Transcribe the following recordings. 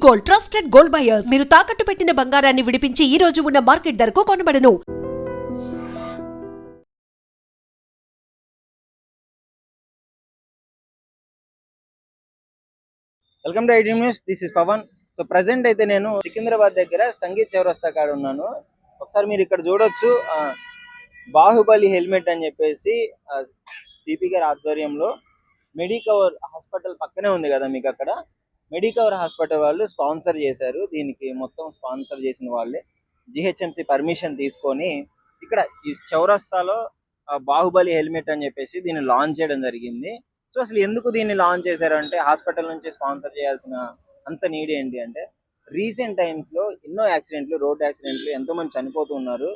Gold, trusted gold buyers. మీరు తాకట్టు పెట్టిన బంగారాన్ని విడిపించి ఈ రోజు ఉన్న మార్కెట్ ధరకు కొనబడను. Welcome to ID news. This is Pavan. So present అయితే నేను సికింద్రాబాద్ దగ్గర సంగీత్ చౌరస్తా కాడ ఉన్నాను. ఒకసారి మీరు ఇక్కడ చూడొచ్చు, బాహుబలి హెల్మెట్ అని చెప్పేసి సిపి గారి ఆధ్వర్యంలో మెడికవర్ హాస్పిటల్ పక్కనే ఉంది కదా మీకు, అక్కడ మెడికవర్ హాస్పిటల్ వాళ్ళు స్పాన్సర్ చేశారు. దీనికి మొత్తం స్పాన్సర్ చేసిన వాళ్ళే జిహెచ్ఎంసి పర్మిషన్ తీసుకొని ఇక్కడ ఈ చౌరస్తాలో బాహుబలి హెల్మెట్ అని చెప్పేసి దీన్ని లాంచ్ చేయడం జరిగింది. సో అసలు ఎందుకు దీన్ని లాంచ్ చేశారంటే, హాస్పిటల్ నుంచి స్పాన్సర్ చేయాల్సిన అంత నీడ్ ఏంటి అంటే, రీసెంట్ టైమ్స్లో ఎన్నో యాక్సిడెంట్లు, రోడ్ యాక్సిడెంట్లు, ఎంతోమంది చనిపోతున్నారు.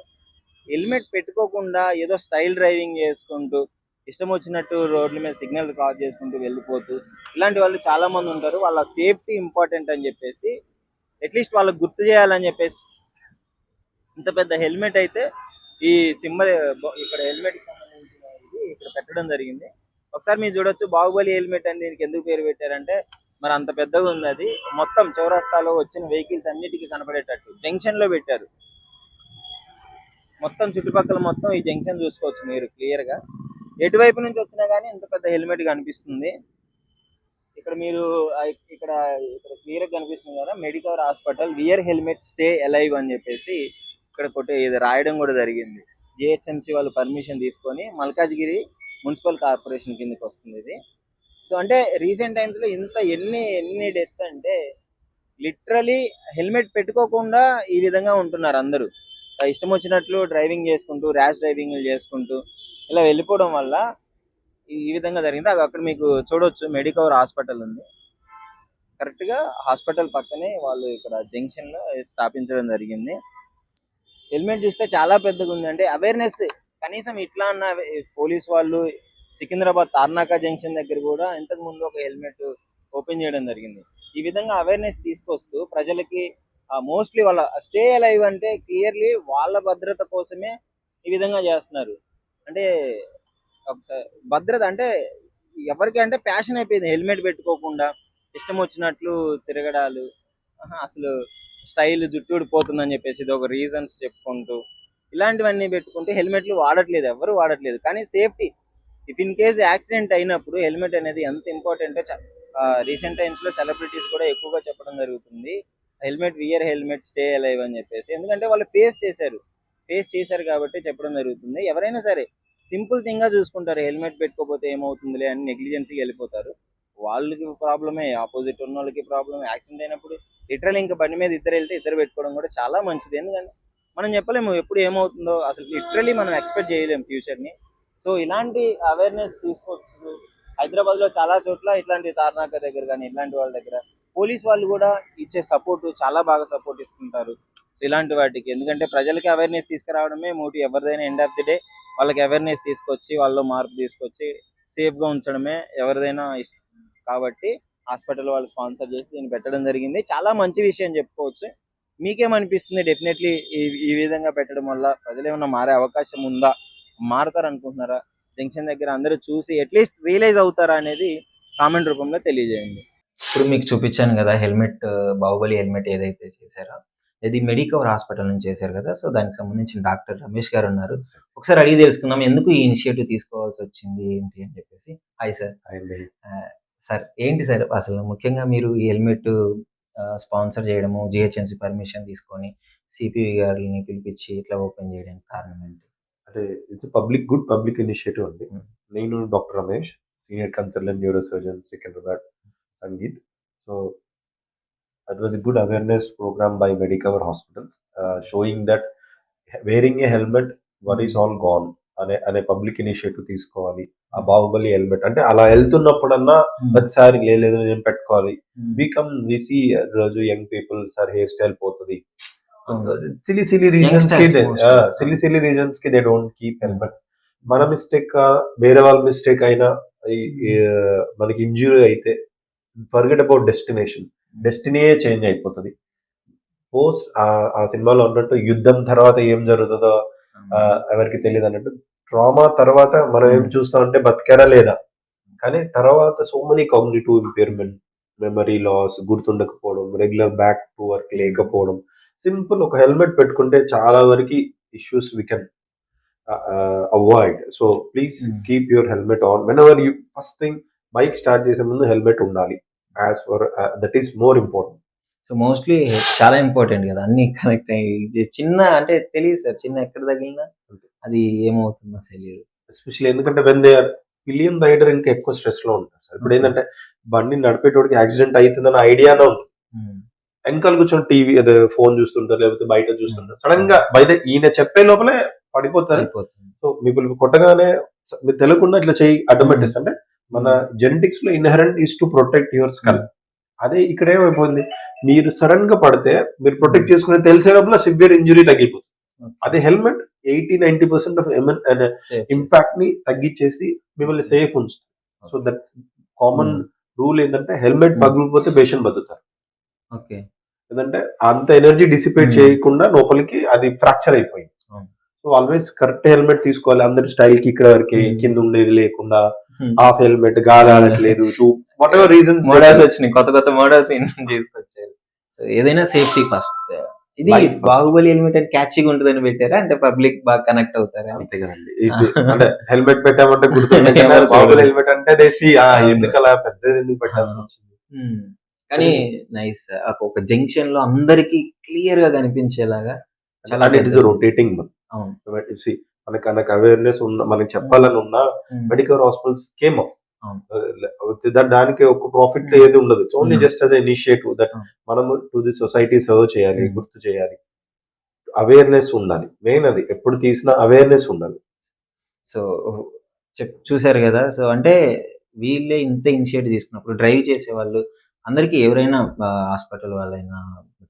హెల్మెట్ పెట్టుకోకుండా ఏదో స్టైల్ డ్రైవింగ్ చేసుకుంటూ ఇష్టం వచ్చినట్టు రోడ్ల మీద సిగ్నల్ క్రాస్ చేసుకుంటూ వెళ్ళిపోతూ ఇలాంటి వాళ్ళు చాలా మంది ఉంటారు. వాళ్ళ సేఫ్టీ ఇంపార్టెంట్ అని చెప్పేసి అట్లీస్ట్ వాళ్ళకి గుర్తు చేయాలని చెప్పేసి ఇంత పెద్ద హెల్మెట్ అయితే ఈ సింబల్ ఇక్కడ హెల్మెట్ సంబంధించిన ఇక్కడ పెట్టడం జరిగింది. ఒకసారి మీరు చూడొచ్చు, బాహుబలి హెల్మెట్ అని దీనికి ఎందుకు పేరు పెట్టారంటే, మరి అంత పెద్దగా ఉంది. అది మొత్తం చౌరస్తాలో వచ్చిన వెహికల్స్ అన్నిటికీ కనపడేటట్టు జంక్షన్ లో పెట్టారు. మొత్తం చుట్టుపక్కల మొత్తం ఈ జంక్షన్ చూసుకోవచ్చు మీరు క్లియర్ గా. ఎటువైపు నుంచి వచ్చినా గానీ ఇంత పెద్ద హెల్మెట్ కనిపిస్తుంది. ఇక్కడ మీరు ఇక్కడ క్లియర్ గా కనిపిస్తుంది కదా, Medicover hospital wear helmet stay alive అని చెప్పేసి ఇక్కడ ఇది రాయడం కూడా జరిగింది. జిహెచ్ఎంసి వాళ్ళు పర్మిషన్ తీసుకొని మల్కాజ్గిరి మున్సిపల్ కార్పొరేషన్ కిందకి వస్తుంది ఇది. సో అంటే రీసెంట్ టైమ్స్ లో ఎన్ని డెత్స్ అంటే, లిటరలీ హెల్మెట్ పెట్టుకోకుండా ఈ విధంగా ఉంటున్నారు అందరూ. ఇష్టం వచ్చినట్లు డ్రైవింగ్ చేసుకుంటూ, ర్యాష్ డ్రైవింగ్ చేసుకుంటూ ఇలా వెళ్ళిపోవడం వల్ల ఈ విధంగా జరిగింది. అక్కడ మీకు చూడొచ్చు, మెడికవర్ హాస్పిటల్ ఉంది. కరెక్ట్ గా హాస్పిటల్ పక్కనే వాళ్ళు ఇక్కడ జంక్షన్ లో స్థాపించడం జరిగింది. హెల్మెట్ చూస్తే చాలా పెద్దగా ఉంది. అంటే అవేర్నెస్ కనీసం ఇట్లా అన్న పోలీస్ వాళ్ళు సికింద్రాబాద్ తార్నాకా జంక్షన్ దగ్గర కూడా ఇంతకు ముందు ఒక హెల్మెట్ ఓపెన్ చేయడం జరిగింది. ఈ విధంగా అవేర్నెస్ తీసుకొస్తూ ప్రజలకి మోస్ట్లీ వాళ్ళ స్టే అలైవ్ అంటే క్లియర్లీ వాళ్ళ భద్రత కోసమే ఈ విధంగా చేస్తున్నారు. అంటే ఒకసారి భద్రత అంటే ఎవరికి అంటే ప్యాషన్ అయిపోయింది. హెల్మెట్ పెట్టుకోకుండా ఇష్టం వచ్చినట్లు తిరగడాలు, అసలు స్టైల్ జుట్టు ఊడిపోతుందని చెప్పేసి ఇది ఒక రీజన్స్ చెప్పుకుంటూ ఇలాంటివన్నీ పెట్టుకుంటే హెల్మెట్లు వాడట్లేదు, ఎవరు వాడట్లేదు. కానీ safety, if in case accident అయినప్పుడు హెల్మెట్ అనేది ఎంత ఇంపార్టెంటో రీసెంట్ టైమ్స్ లో సెలబ్రిటీస్ కూడా ఎక్కువగా చెప్పడం జరుగుతుంది. Helmet wear helmet stay alive అని చెప్పేసి. ఎందుకంటే వాళ్ళు ఫేస్ చేశారు కాబట్టి చెప్పడం జరుగుతుంది. ఎవరైనా సరే సింపుల్ థింగ్ గా చూసుకుంటారు, హెల్మెట్ పెట్టుకోకపోతే ఏమవుతుందిలే అని నెగ్లిజెన్సీకి వెళ్ళిపోతారు. వాళ్ళకి ప్రాబ్లమే, ఆపోజిట్ ఉన్న వాళ్ళకి ప్రాబ్లమే. యాక్సిడెంట్ అయినప్పుడు లిటరల్ ఇంకా బండి మీద ఇద్దరు వెళ్తే ఇద్దరు పెట్టుకోవడం కూడా చాలా మంచిది. ఎందుకంటే మనం చెప్పలేము ఎప్పుడు ఏమవుతుందో, అసలు లిటరలీ మనం ఎక్స్పెక్ట్ చేయలేము ఫ్యూచర్ ని. సో ఇలాంటి అవేర్నెస్ తీసుకోవచ్చు. హైదరాబాద్ లో చాలా చోట్ల ఇట్లాంటి తార్నాక దగ్గర కానీ ఇట్లాంటి వాళ్ళ దగ్గర పోలీస్ వాళ్ళు కూడా ఇచ్చే సపోర్ట్ చాలా బాగా సపోర్ట్ ఇస్తుంటారు ఇలాంటి వాటికి. ఎందుకంటే ప్రజలకి అవేర్నెస్ తీసుకురావడమే మోటివ్. ఎవరిదైనా ఎండ్ ఆఫ్ ది డే వాళ్ళకి అవేర్నెస్ తీసుకొచ్చి వాళ్ళలో మార్పు తీసుకొచ్చి సేఫ్ గా ఉంచడమే ఎవరిదైనా ఇష్టం. కాబట్టి హాస్పిటల్ వాళ్ళు స్పాన్సర్ చేసి దీన్ని పెట్టడం జరిగింది. చాలా మంచి విషయం చెప్పుకోవచ్చు. మీకేమనిపిస్తుంది? డెఫినెట్లీ ఈ విధంగా పెట్టడం వల్ల ప్రజలు ఏమన్నా మారే అవకాశం ఉందా? మారుతారు అనుకుంటున్నారా? జంక్షన్ దగ్గర అందరూ చూసి అట్లీస్ట్ రియలైజ్ అవుతారా అనేది కామెంట్ రూపంలో తెలియజేయండి. ఇప్పుడు మీకు చూపించాను కదా హెల్మెట్, బాహుబలి హెల్మెట్ ఏదైతే చేశారో ఇది మెడికవర్ హాస్పిటల్ నుంచి చేశారు కదా. సో దానికి సంబంధించిన డాక్టర్ రమేష్ గారు ఉన్నారు. ఒకసారి అడిగి తెలుసుకుందాం ఎందుకు ఈ ఇనిషియేటివ్ తీసుకోవాల్సి వచ్చింది ఏంటి అని చెప్పేసి. Hi sir. సార్ ఏంటి సార్ అసలు ముఖ్యంగా మీరు ఈ హెల్మెట్ స్పాన్సర్ చేయడము, జిహెచ్ఎంసి పర్మిషన్ తీసుకొని సిపివి గారిని పిలిపించి ఇట్లా ఓపెన్ చేయడానికి కారణం ఏంటి? అంటే ఇట్స్ గుడ్ పబ్లిక్ ఇనిషియేటివ్ అండి. నేను doctor Ramesh, senior consultant neuro surgeon, Secunderabad sangeet. So it was a good awareness program by Medicover Hospitals, showing that wearing a helmet worries all gone అనే పబ్లిక్ ఇనిషియేటివ్ తీసుకోవాలి. ఆ బాహుబలి హెల్మెట్ అంటే అలా వెళ్తున్నప్పుడన్నా ప్రతిసారి లేదు నేను పెట్టుకోవాలి. వి సీ రోజు young people sir hair style పోతుంది, సిల్లీ రీజన్స్ కి దే డోంట్ కీప్ హెల్మెట్. మన మిస్టేక్ వేరే వాళ్ళ మిస్టేక్ అయినా మనకి ఇంజురీ అయితే ఫర్గెట్ అబౌట్ డెస్టినీయే చేంజ్ అయిపోతుంది. పోస్ట్ ఆ సినిమాలో ఉన్నట్టు యుద్ధం తర్వాత ఏం జరుగుతుందో ఎవరికి తెలియదు అన్నట్టు, ట్రామా తర్వాత మనం ఏం చూస్తామంటే బతికారా లేదా, కానీ తర్వాత so many cognitive impairment, memory loss, గుర్తుండకపోవడం, రెగ్యులర్ బ్యాక్ టు వర్క్ లేకపోవడం. సింపుల్ ఒక హెల్మెట్ పెట్టుకుంటే చాలా వరకు issues we can avoid. So please keep your helmet on whenever you. First thing, bike start చేసే ముందు హెల్మెట్ ఉండాలి. As for that is more important. So mostly చాలా important కదా, అన్ని కనెక్ట్ అయ్యి చిన్న అంటే తెలియదు సార్, చిన్న ఎక్కడ తగిలినా అది ఏమవుతుందో తెలియదు. ఎస్పెషల్లీ ఎందుకంటే when they are pillion rider ఇంకా ఎక్కువ స్ట్రెస్ లో ఉంటారు సార్. ఇప్పుడు ఏంటంటే బండి నడిపేటోడికి యాక్సిడెంట్ అవుతుందని ఐడియానే ఉంటుంది. వెనకాల కూర్చొని టీవీ అదే ఫోన్ చూస్తుంటారు, లేకపోతే బయట చూస్తుంటారు. సడన్ గా బయట ఈయన చెప్పే లోపలే పడిపోతారు. సో మీకు కొట్టగానే మీరు తెలియకుండా ఇట్లా చేయి అడ్డం పెట్టేస్తే, అంటే మన జెనెటిక్స్ లో inherent is to protect your skull. అదే ఇక్కడ ఏమైపోయింది, మీరు సడన్ గా పడితే మీరు ప్రొటెక్ట్ చేసుకునే తెలిసే లోపల సివియర్ ఇంజురీ తగ్గిపోతుంది. అదే హెల్మెట్ 80-90% ఆఫ్ ఇంపాక్ట్ ని తగ్గించేసి మిమ్మల్ని సేఫ్ ఉంచుతుంది. సో దట్ కామన్ రూల్ ఏంటంటే హెల్మెట్ పగిలిపోతే పేషెంట్ బతుకుతారు. ఓకే, ఎందుకంటే అంత ఎనర్జీ డిసిపేట్ చేయకుండా లోపలికి అది ఫ్రాక్చర్ అయిపోయింది. సో ఆల్వేస్ కరెక్ట్ హెల్మెట్ తీసుకోవాలి. అందరి స్టైల్ కి ఇక్కడ వరకే, కింద ఉండేది లేకుండా, హాఫ్ హెల్మెట్, గాలి ఆడట్లేదు, వాట్ ఎవర్ రీజన్స్ మోడల్స్ వచ్చినాయి, కొత్త కొత్త మోడల్స్ తీసుకొచ్చారు. సో ఏదైనా సేఫ్టీ ఫస్ట్. ఇది Life first. బాహుబలి హెల్మెట్ అని క్యాచింగ్ ఉంటుందని పెట్టారా, అంటే పబ్లిక్ బాగా కనెక్ట్ అవుతారా? అంతే కదండి. ఇది అంటే హెల్మెట్ పెట్టామంటే గుర్తుంటే బాబుల హెల్మెట్ అంటే దేశీ ఎందుకు అలా పెద్దది ఎందుకు పెట్టాల్సి వచ్చింది. కానీ నైస్, ఒక జంక్షన్ లో అందరికి క్లియర్ గా కనిపించేలాగా చాలా ఇట్ ఇస్ రొటేటింగ్. అవును. మనకు అవేర్నెస్ ఉన్న, మనకి చెప్పాలని ఉన్న మెడికల్ హాస్పిటల్స్ కేమ్ అప్. దానికి ఒక ప్రాఫిట్ ఏది ఉండదు. Only just as initiative that మనము టు ది సొసైటీ సర్వ్ చేయాలి, గుర్తు చేయాలి, అవేర్నెస్ ఉండాలి. మెయిన్ అది ఎప్పుడు తీసినా అవేర్నెస్ ఉండాలి. సో చూసారు కదా, సో అంటే వీళ్ళే ఇంత ఇనిషియేటివ్ తీసుకున్నప్పుడు డ్రైవ్ చేసే వాళ్ళు అందరికి, ఎవరైనా హాస్పిటల్ వాళ్ళైనా,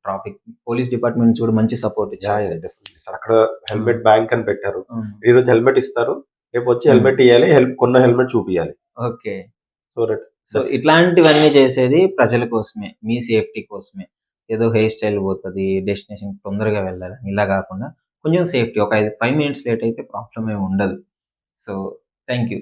ట్రాఫిక్ పోలీస్ డిపార్ట్మెంట్ కూడా మంచి సపోర్ట్ ఇచ్చారు. అక్కడ హెల్మెట్ బ్యాంక్ అని పెట్టారు. ఈ రోజు హెల్మెట్ ఇస్తారు, రేపు వచ్చి హెల్మెట్ ఇవ్వాలి, కొన్న హెల్మెట్ చూపించాలి. ఓకే, సో సో ఇట్లాంటివన్నీ చేసేది ప్రజల కోసమే, మీ సేఫ్టీ కోసమే. ఏదో హెయిర్ స్టైల్ పోతుంది, డెస్టినేషన్ తొందరగా వెళ్ళాలి ఇలా కాకుండా కొంచెం సేఫ్టీ, ఒక 5 minutes లేట్ అయితే ప్రాబ్లం ఏమి ఉండదు. So thank you.